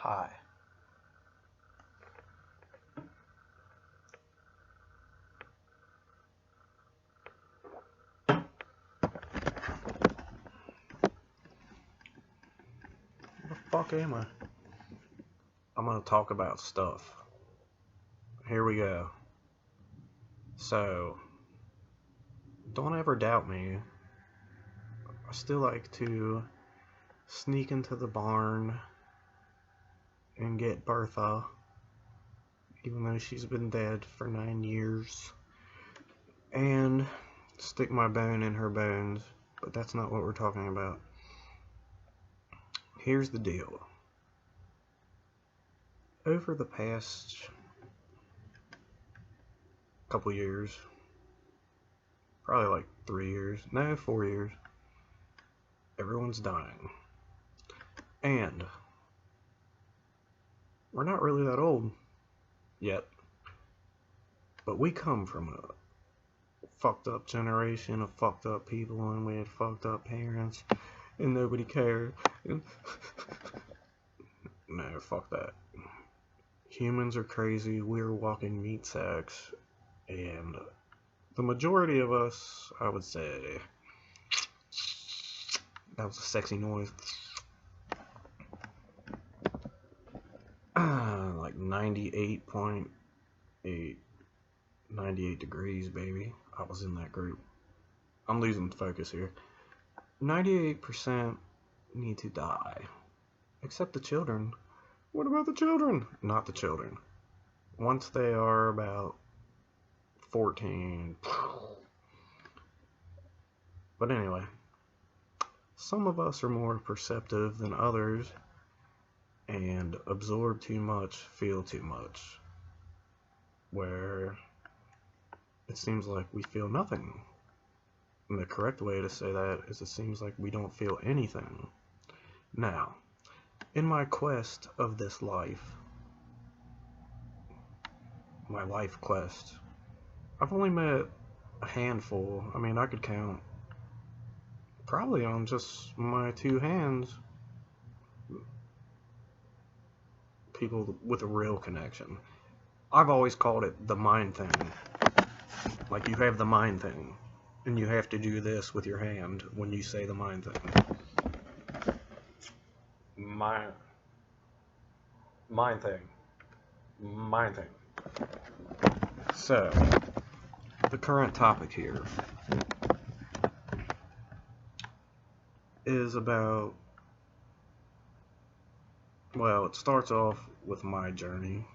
Hi. Where the fuck am I? I'm gonna talk about stuff. Here we go. So, don't ever doubt me. I still like to sneak into the barn and get Bertha, even though she's been dead for 9 years, and stick my bone in her bones, but that's not what we're talking about. Here's the deal. Over the past couple years, probably like 3 years, no, 4 years, everyone's dying. And we're not really that old yet, but we come from a fucked up generation of fucked up people, and we had fucked up parents, and nobody cared. No, fuck that. Humans are crazy, we're walking meat sacks, and the majority of us, I would say, that was a sexy noise. Like 98.8, 98 degrees, baby. I was in that group. I'm losing focus here. 98% need to die. Except the children. What about the children? Not the children. Once they are about 14. But anyway, some of us are more perceptive than others and absorb too much, feel too much. Where it seems like we feel nothing. And the correct way to say that is it seems like we don't feel anything. Now, in my quest of this life, my life quest, I've only met a handful. I mean, I could count probably on just my 2 hands people with a real connection. I've always called it the mind thing. Like, you have the mind thing, and you have to do this with your hand when you say the mind thing. Mind thing. Mind thing. So, the current topic here is about, well, it starts off with my journey.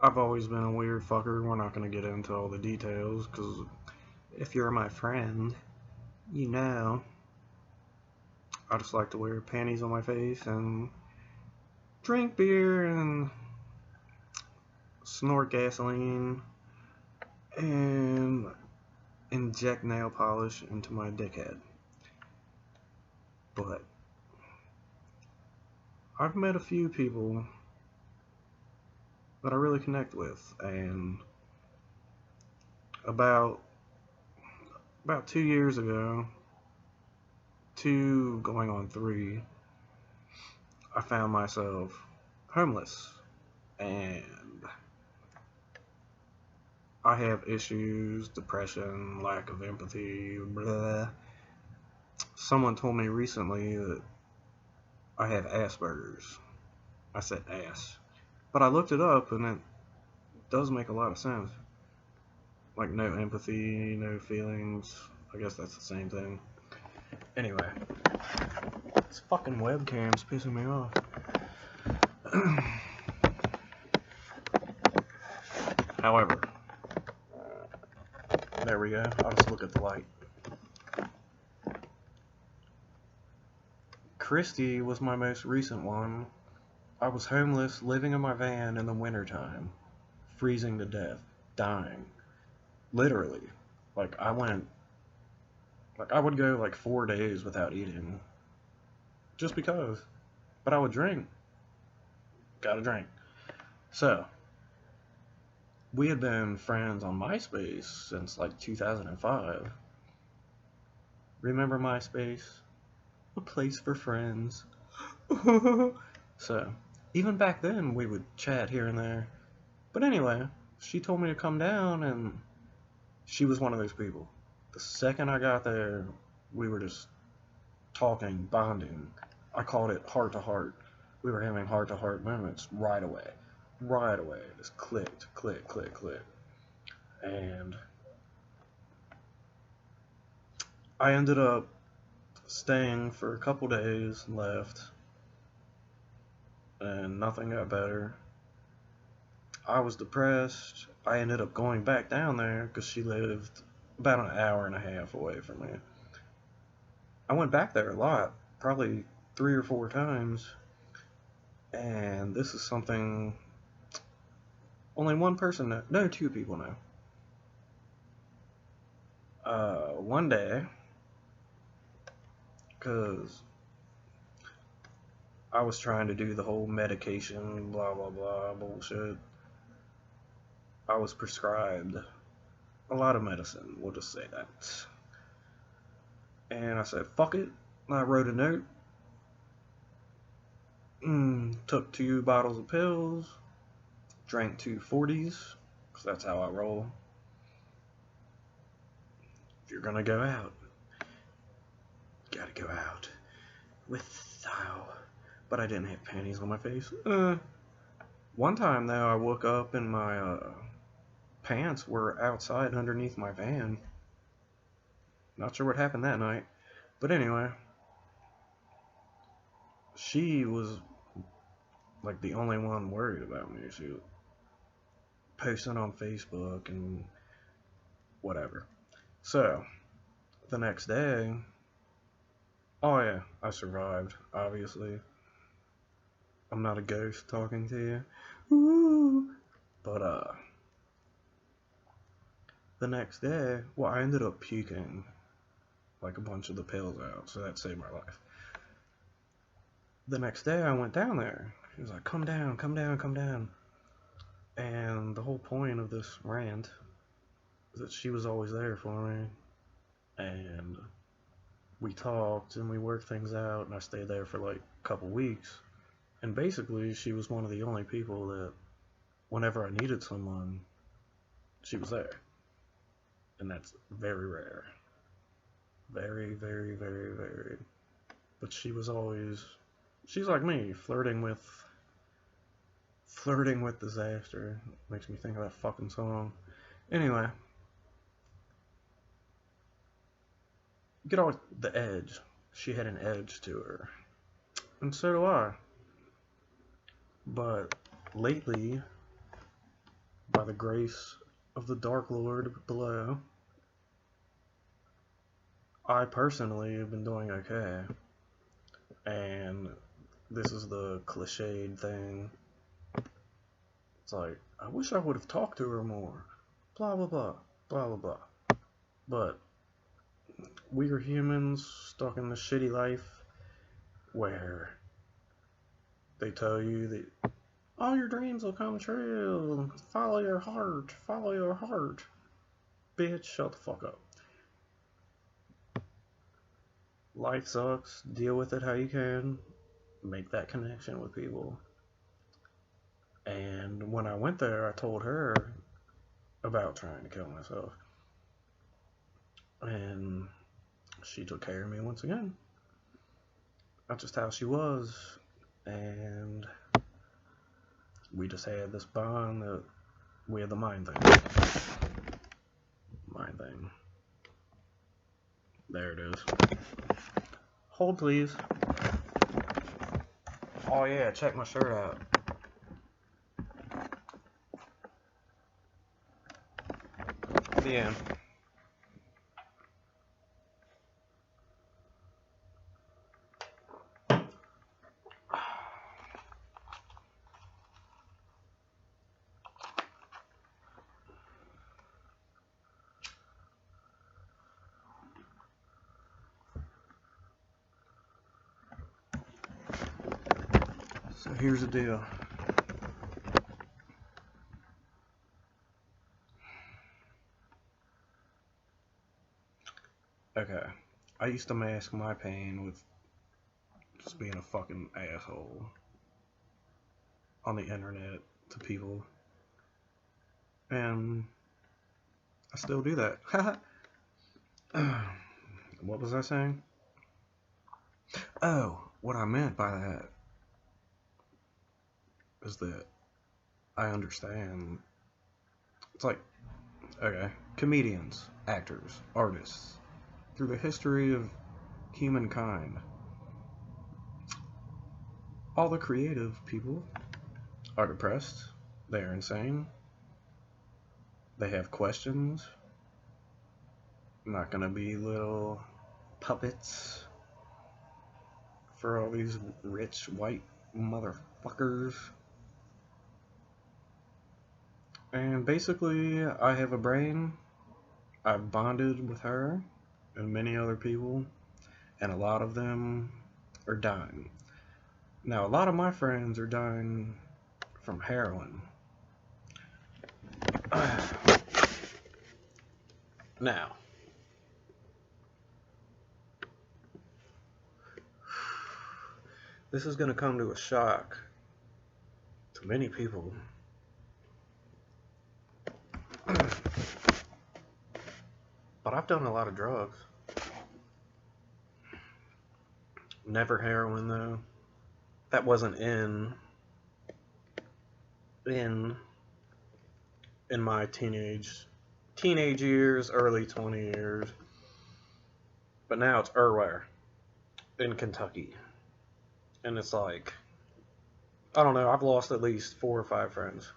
I've always been a weird fucker. We're not going to get into all the details, because if you're my friend, you know I just like to wear panties on my face and drink beer and snort gasoline and inject nail polish into my dickhead. But I've met a few people that I really connect with, and about 2 years ago, 2 going on 3, I found myself homeless, and I have issues, depression, lack of empathy, blah. Someone told me recently that I have Asperger's. I said ass. But I looked it up, and it does make a lot of sense. Like, no empathy, no feelings. I guess that's the same thing. Anyway, this fucking webcam's pissing me off. However, there we go. I'll just look at the light. Christy was my most recent one. I was homeless, living in my van in the wintertime, freezing to death, dying. Literally. Like, I would go like 4 days without eating. Just because. But I would drink. Gotta drink. So, we had been friends on MySpace since like 2005. Remember MySpace? A place for friends. So, even back then, we would chat here and there. But anyway, she told me to come down, and she was one of those people. The second I got there, we were just talking, bonding. I called it heart to heart. We were having heart to heart moments right away. Right away. Just clicked, click, click, click. And I ended up staying for a couple days, left, and nothing got better. I was depressed. I ended up going back down there because she lived about an hour and a half away from me. I went back there a lot, probably 3 or 4 times, and this is something only one person knows. No, 2 people know. One day, because I was trying to do the whole medication, blah, blah, blah bullshit, I was prescribed a lot of medicine, we'll just say that. And I said, fuck it. I wrote a note, took 2 bottles of pills, drank 2 40s, because that's how I roll. If you're gonna go out, you gotta go out with style. But I didn't have panties on my face. One time, though, I woke up and my pants were outside underneath my van. Not sure what happened that night. But anyway, she was like the only one worried about me. She was posting on Facebook and whatever. So, the next day, oh yeah, I survived, obviously. I'm not a ghost talking to you. Ooh. But, the next day, well, I ended up puking like a bunch of the pills out, so that saved my life. The next day, I went down there. He was like, come down, come down, come down. And the whole point of this rant is that she was always there for me. And we talked and we worked things out, and I stayed there for like a couple weeks. And basically, she was one of the only people that, whenever I needed someone, she was there. And that's very rare. Very, very, very, very. But she was always, she's like me, flirting with disaster. Makes me think of that fucking song. Anyway, get off the edge. She had an edge to her. And so do I. But lately, by the grace of the Dark Lord below, I personally have been doing okay. And this is the cliched thing. It's like, I wish I would have talked to her more. Blah, blah, blah. Blah, blah, blah. But we are humans stuck in this shitty life where they tell you that all your dreams will come true. Follow your heart. Follow your heart. Bitch, shut the fuck up. Life sucks. Deal with it how you can. Make that connection with people. And when I went there, I told her about trying to kill myself. And she took care of me once again. That's just how she was. And we just had this bond that we had the mind thing. Mind thing. There it is. Hold, please. Oh yeah, check my shirt out. The end. So here's the deal. Okay. I used to mask my pain with just being a fucking asshole. on the internet to people. And I still do that. What was I saying? Oh, what I meant by that is that I understand. It's like, okay, comedians, actors, artists, through the history of humankind, all the creative people are depressed, they are insane, they have questions, not gonna be little puppets for all these rich white motherfuckers. And basically, I have a brain. I've bonded with her and many other people, and a lot of them are dying. Now, a lot of my friends are dying from heroin. Now, this is going to come to a shock to many people. But I've done a lot of drugs. Never heroin, though. That wasn't in my teenage years, early 20 years. But now it's everywhere in Kentucky. And it's like, I don't know, I've lost at least 4 or 5 friends.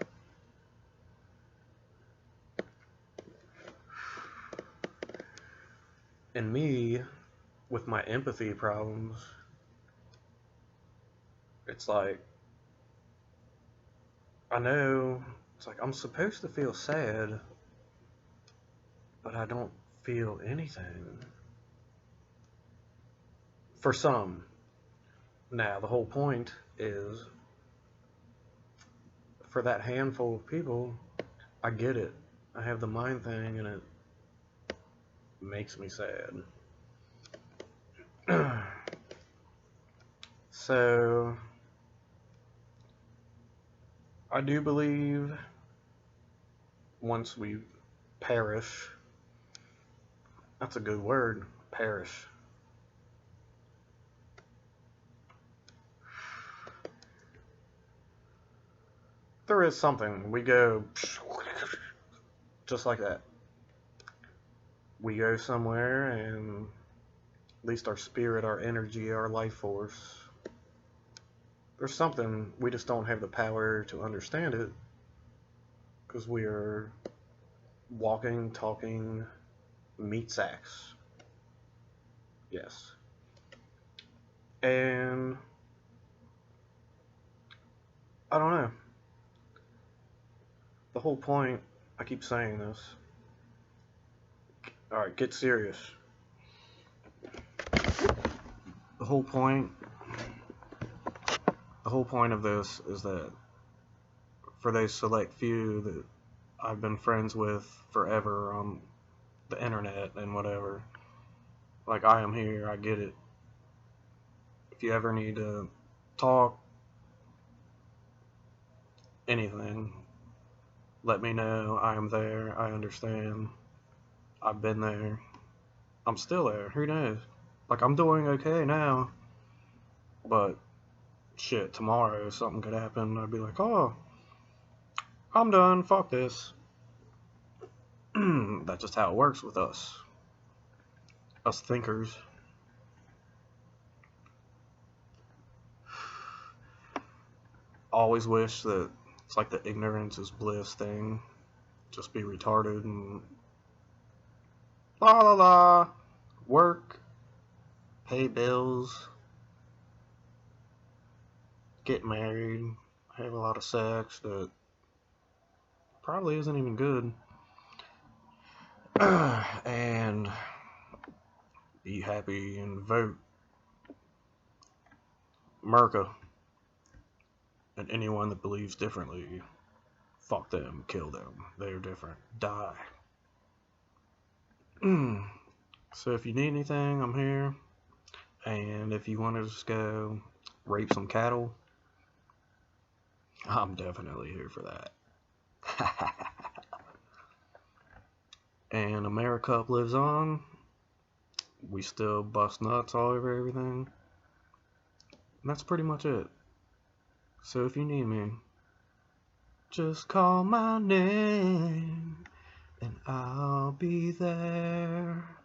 And me, with my empathy problems, it's like, I know, it's like I'm supposed to feel sad, but I don't feel anything. For some. Now, the whole point is, for that handful of people, I get it. I have the mind thing, and it makes me sad. So, I do believe once we perish, that's a good word, perish. There is something. We go just like that. We go somewhere, and at least our spirit, our energy, our life force, there's something, we just don't have the power to understand it because we are walking, talking meat sacks. Yes. And I don't know. The whole point, I keep saying this. Alright, get serious. The whole point of this is that for those select few that I've been friends with forever on the internet and whatever, like, I am here, I get it. If you ever need to talk, anything, let me know. I am there. I understand. I've been there. I'm still there. Who knows? Like, I'm doing okay now. But, shit, tomorrow something could happen. I'd be like, oh, I'm done. Fuck this. That's just how it works with us. Us thinkers. Always wish that it's like the ignorance is bliss thing. Just be retarded and la la la. Work. Pay bills. Get married. Have a lot of sex that probably isn't even good. And be happy and vote. America. And anyone that believes differently, fuck them, kill them. They're different. Die. So if you need anything, I'm here. And if you want to just go rape some cattle, I'm definitely here for that. And America lives on. We still bust nuts all over everything. And that's pretty much it. So if you need me, just call my name and I'll be there.